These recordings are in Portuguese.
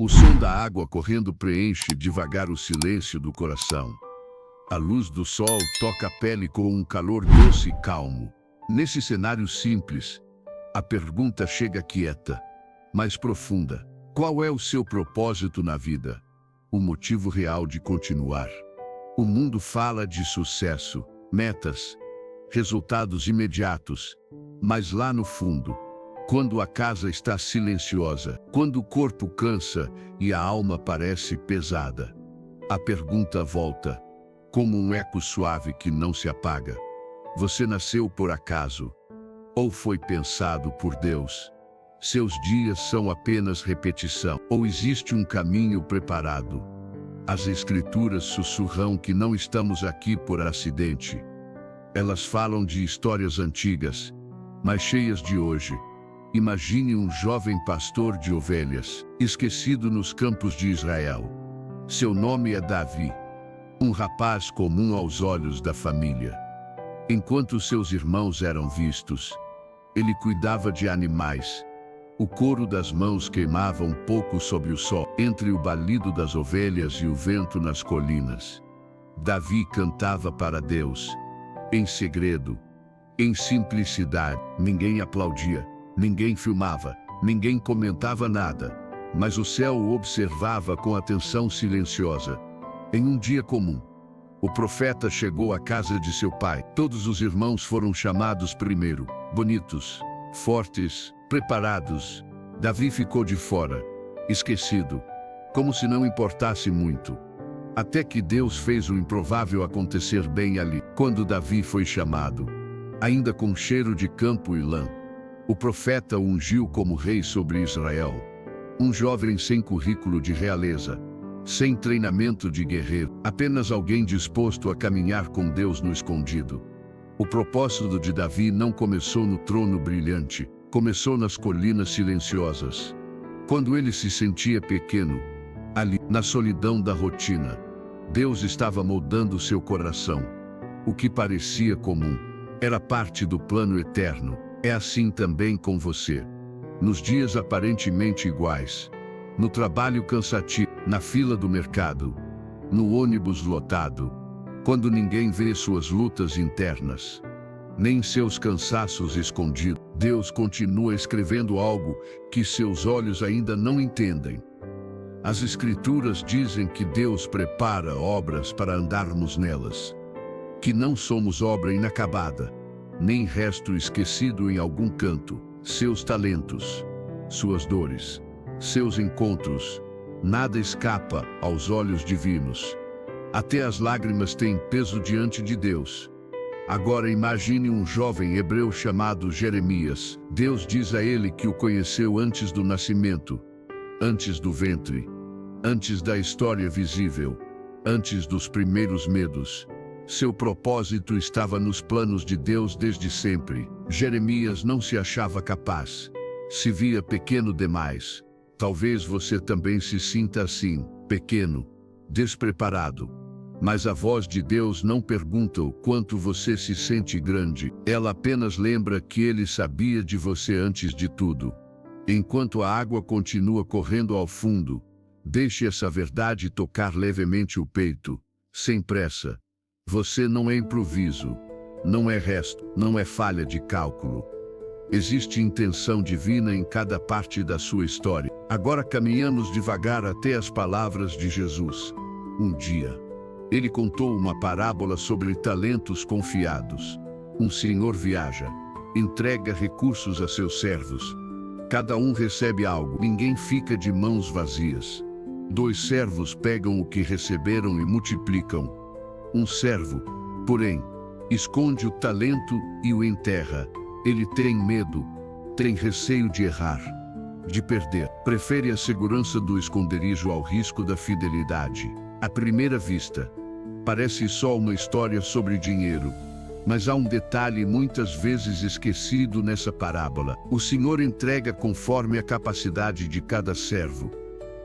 O som da água correndo preenche devagar o silêncio do coração. A luz do sol toca a pele com um calor doce e calmo. Nesse cenário simples, a pergunta chega quieta, mas profunda. Qual é o seu propósito na vida? O motivo real de continuar? O mundo fala de sucesso, metas, resultados imediatos, mas lá no fundo, quando a casa está silenciosa, quando o corpo cansa e a alma parece pesada, a pergunta volta, como um eco suave que não se apaga. Você nasceu por acaso? Ou foi pensado por Deus? Seus dias são apenas repetição? Ou existe um caminho preparado? As Escrituras sussurram que não estamos aqui por acidente. Elas falam de histórias antigas, mas cheias de hoje. Imagine um jovem pastor de ovelhas, esquecido nos campos de Israel. Seu nome é Davi, um rapaz comum aos olhos da família. Enquanto seus irmãos eram vistos, ele cuidava de animais. O couro das mãos queimava um pouco sob o sol, entre o balido das ovelhas e o vento nas colinas. Davi cantava para Deus, em segredo, em simplicidade. Ninguém aplaudia, ninguém filmava, ninguém comentava nada, mas o céu o observava com atenção silenciosa. Em um dia comum, o profeta chegou à casa de seu pai. Todos os irmãos foram chamados primeiro, bonitos, fortes, preparados. Davi ficou de fora, esquecido, como se não importasse muito. Até que Deus fez o improvável acontecer bem ali. Quando Davi foi chamado, ainda com cheiro de campo e lã, o profeta o ungiu como rei sobre Israel. Um jovem sem currículo de realeza, sem treinamento de guerreiro, apenas alguém disposto a caminhar com Deus no escondido. O propósito de Davi não começou no trono brilhante, começou nas colinas silenciosas. Quando ele se sentia pequeno, ali, na solidão da rotina, Deus estava moldando seu coração. O que parecia comum era parte do plano eterno. É assim também com você. Nos dias aparentemente iguais, no trabalho cansativo, na fila do mercado, no ônibus lotado, quando ninguém vê suas lutas internas, nem seus cansaços escondidos, Deus continua escrevendo algo que seus olhos ainda não entendem. As Escrituras dizem que Deus prepara obras para andarmos nelas, que não somos obra inacabada, nem resto esquecido em algum canto. Seus talentos, suas dores, seus encontros, nada escapa aos olhos divinos. Até as lágrimas têm peso diante de Deus. Agora imagine um jovem hebreu chamado Jeremias. Deus diz a ele que o conheceu antes do nascimento, antes do ventre, antes da história visível, antes dos primeiros medos. Seu propósito estava nos planos de Deus desde sempre. Jeremias não se achava capaz. Se via pequeno demais. Talvez você também se sinta assim, pequeno, despreparado. Mas a voz de Deus não pergunta o quanto você se sente grande. Ela apenas lembra que Ele sabia de você antes de tudo. Enquanto a água continua correndo ao fundo, deixe essa verdade tocar levemente o peito, sem pressa. Você não é improviso, não é resto, não é falha de cálculo. Existe intenção divina em cada parte da sua história. Agora caminhamos devagar até as palavras de Jesus. Um dia, ele contou uma parábola sobre talentos confiados. Um senhor viaja, entrega recursos a seus servos. Cada um recebe algo, ninguém fica de mãos vazias. 2 servos pegam o que receberam e multiplicam. Um servo, porém, esconde o talento e o enterra. Ele tem medo, tem receio de errar, de perder. Prefere a segurança do esconderijo ao risco da fidelidade. À primeira vista, parece só uma história sobre dinheiro. Mas há um detalhe muitas vezes esquecido nessa parábola. O Senhor entrega conforme a capacidade de cada servo.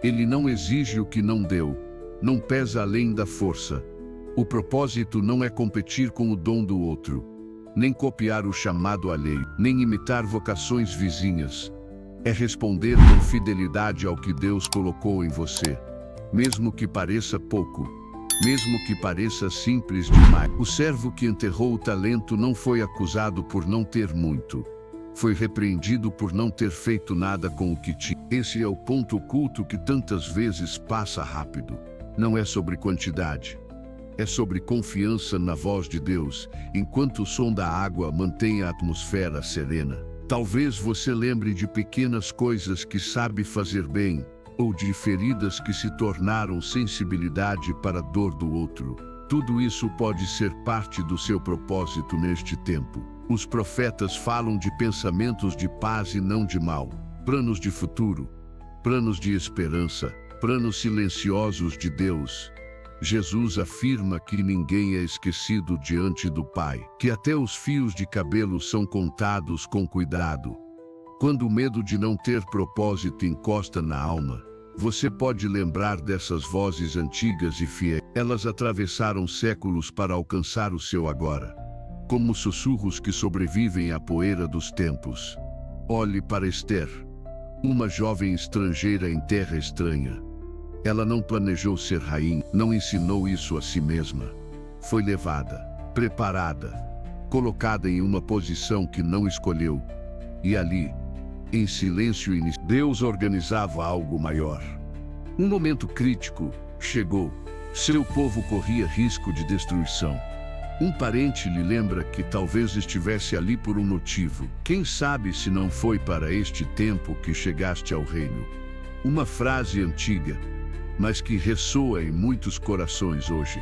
Ele não exige o que não deu, não pesa além da força. O propósito não é competir com o dom do outro, nem copiar o chamado alheio, nem imitar vocações vizinhas. É responder com fidelidade ao que Deus colocou em você, mesmo que pareça pouco, mesmo que pareça simples demais. O servo que enterrou o talento não foi acusado por não ter muito. Foi repreendido por não ter feito nada com o que tinha. Esse é o ponto oculto que tantas vezes passa rápido. Não é sobre quantidade. É sobre confiança na voz de Deus, enquanto o som da água mantém a atmosfera serena. Talvez você lembre de pequenas coisas que sabe fazer bem, ou de feridas que se tornaram sensibilidade para a dor do outro. Tudo isso pode ser parte do seu propósito neste tempo. Os profetas falam de pensamentos de paz e não de mal, planos de futuro, planos de esperança, planos silenciosos de Deus. Jesus afirma que ninguém é esquecido diante do Pai, que até os fios de cabelo são contados com cuidado. Quando o medo de não ter propósito encosta na alma, você pode lembrar dessas vozes antigas e fiéis. Elas atravessaram séculos para alcançar o seu agora, como sussurros que sobrevivem à poeira dos tempos. Olhe para Esther, uma jovem estrangeira em terra estranha. Ela não planejou ser rainha, não ensinou isso a si mesma. Foi levada, preparada, colocada em uma posição que não escolheu. E ali, em silêncio, Deus organizava algo maior. Um momento crítico chegou. Seu povo corria risco de destruição. Um parente lhe lembra que talvez estivesse ali por um motivo. Quem sabe se não foi para este tempo que chegaste ao reino? Uma frase antiga, mas que ressoa em muitos corações hoje.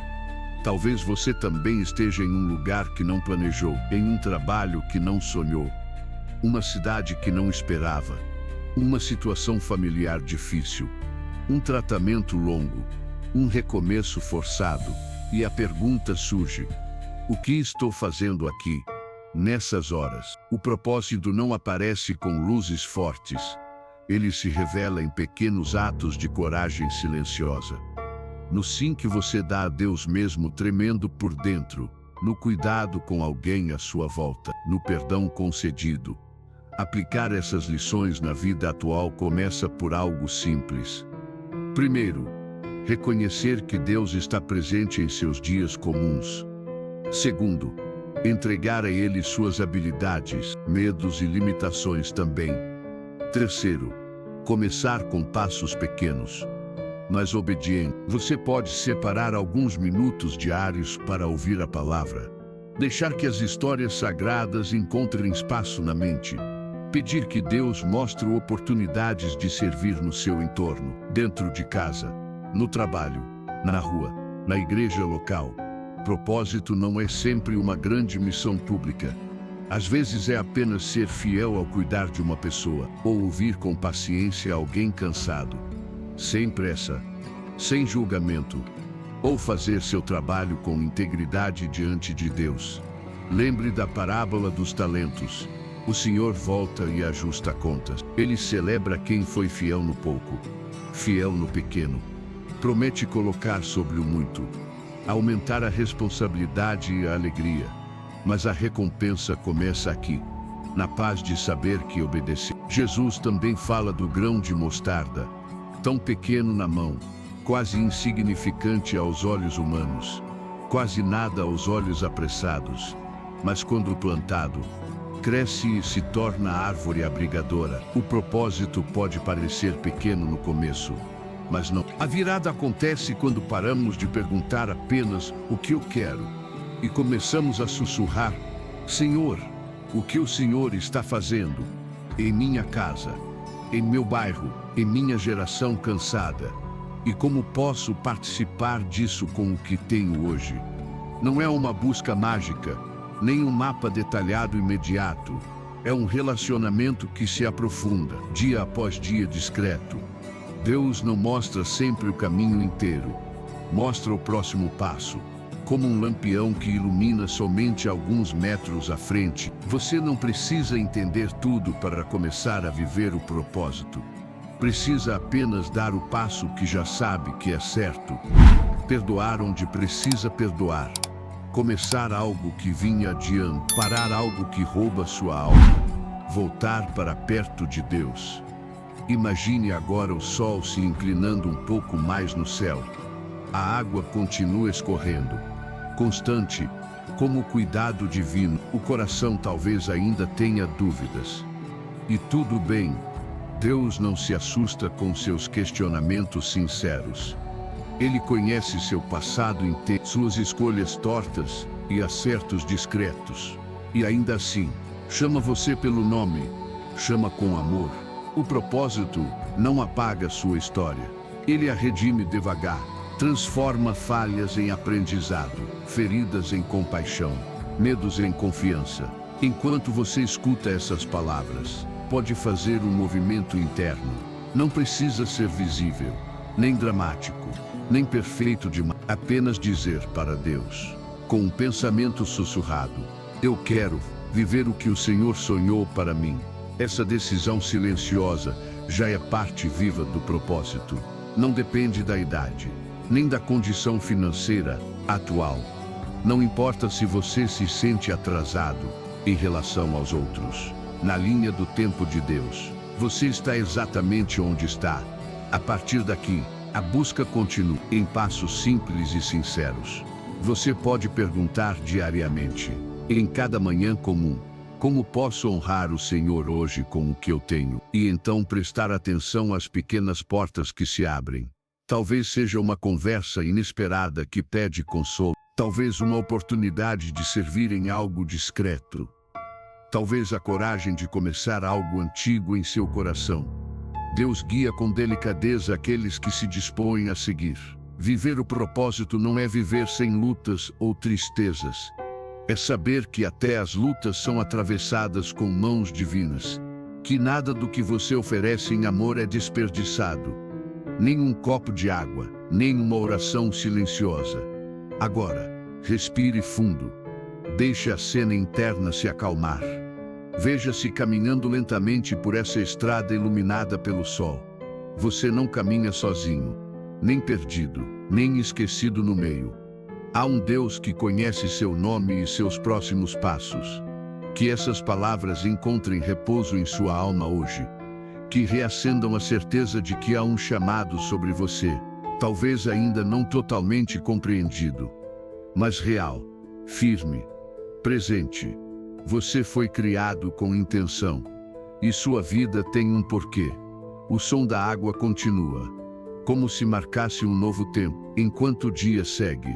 Talvez você também esteja em um lugar que não planejou, em um trabalho que não sonhou, uma cidade que não esperava, uma situação familiar difícil, um tratamento longo, um recomeço forçado, e a pergunta surge: o que estou fazendo aqui? Nessas horas, o propósito não aparece com luzes fortes. Ele se revela em pequenos atos de coragem silenciosa. No sim que você dá a Deus mesmo tremendo por dentro, no cuidado com alguém à sua volta, no perdão concedido. Aplicar essas lições na vida atual começa por algo simples. Primeiro, reconhecer que Deus está presente em seus dias comuns. Segundo, entregar a Ele suas habilidades, medos e limitações também. Terceiro, começar com passos pequenos, mas obedientes. Você pode separar alguns minutos diários para ouvir a palavra. Deixar que as histórias sagradas encontrem espaço na mente. Pedir que Deus mostre oportunidades de servir no seu entorno, dentro de casa, no trabalho, na rua, na igreja local. Propósito não é sempre uma grande missão pública. Às vezes é apenas ser fiel ao cuidar de uma pessoa, ou ouvir com paciência alguém cansado, sem pressa, sem julgamento, ou fazer seu trabalho com integridade diante de Deus. Lembre da parábola dos talentos. O Senhor volta e ajusta contas. Ele celebra quem foi fiel no pouco, fiel no pequeno. Promete colocar sobre o muito, aumentar a responsabilidade e a alegria. Mas a recompensa começa aqui, na paz de saber que obedeceu. Jesus também fala do grão de mostarda, tão pequeno na mão, quase insignificante aos olhos humanos, quase nada aos olhos apressados, mas quando plantado, cresce e se torna árvore abrigadora. O propósito pode parecer pequeno no começo, mas não. A virada acontece quando paramos de perguntar apenas o que eu quero e começamos a sussurrar: Senhor, o que o Senhor está fazendo em minha casa, em meu bairro, em minha geração cansada? E como posso participar disso com o que tenho hoje? Não é uma busca mágica, nem um mapa detalhado imediato. É um relacionamento que se aprofunda, dia após dia discreto. Deus não mostra sempre o caminho inteiro, mostra o próximo passo. Como um lampião que ilumina somente alguns metros à frente. Você não precisa entender tudo para começar a viver o propósito. Precisa apenas dar o passo que já sabe que é certo. Perdoar onde precisa perdoar. Começar algo que vinha adiando. Parar algo que rouba sua alma. Voltar para perto de Deus. Imagine agora o sol se inclinando um pouco mais no céu. A água continua escorrendo, constante, como o cuidado divino. O coração talvez ainda tenha dúvidas. E tudo bem, Deus não se assusta com seus questionamentos sinceros. Ele conhece seu passado inteiro, suas escolhas tortas e acertos discretos. E ainda assim, chama você pelo nome, chama com amor. O propósito não apaga sua história. Ele a redime devagar, transforma falhas em aprendizado, feridas em compaixão, medos em confiança. Enquanto você escuta essas palavras, pode fazer um movimento interno. Não precisa ser visível, nem dramático, nem perfeito demais. Apenas dizer para Deus, com um pensamento sussurrado: eu quero viver o que o Senhor sonhou para mim. Essa decisão silenciosa já é parte viva do propósito. Não depende da idade, nem da condição financeira atual. Não importa se você se sente atrasado em relação aos outros. Na linha do tempo de Deus, você está exatamente onde está. A partir daqui, a busca continua em passos simples e sinceros. Você pode perguntar diariamente, em cada manhã comum: como posso honrar o Senhor hoje com o que eu tenho? E então prestar atenção às pequenas portas que se abrem. Talvez seja uma conversa inesperada que pede consolo. Talvez uma oportunidade de servir em algo discreto. Talvez a coragem de começar algo antigo em seu coração. Deus guia com delicadeza aqueles que se dispõem a seguir. Viver o propósito não é viver sem lutas ou tristezas. É saber que até as lutas são atravessadas com mãos divinas. Que nada do que você oferece em amor é desperdiçado. Nem um copo de água, nem uma oração silenciosa. Agora, respire fundo. Deixe a cena interna se acalmar. Veja-se caminhando lentamente por essa estrada iluminada pelo sol. Você não caminha sozinho, nem perdido, nem esquecido no meio. Há um Deus que conhece seu nome e seus próximos passos. Que essas palavras encontrem repouso em sua alma hoje. Que reacendam a certeza de que há um chamado sobre você, talvez ainda não totalmente compreendido, mas real, firme, presente. Você foi criado com intenção, e sua vida tem um porquê. O som da água continua, como se marcasse um novo tempo, enquanto o dia segue.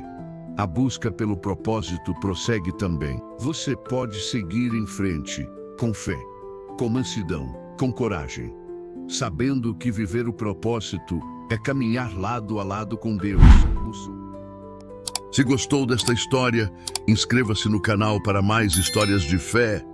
A busca pelo propósito prossegue também. Você pode seguir em frente, com fé, com mansidão, com coragem, sabendo que viver o propósito é caminhar lado a lado com Deus. Se gostou desta história, inscreva-se no canal para mais histórias de fé.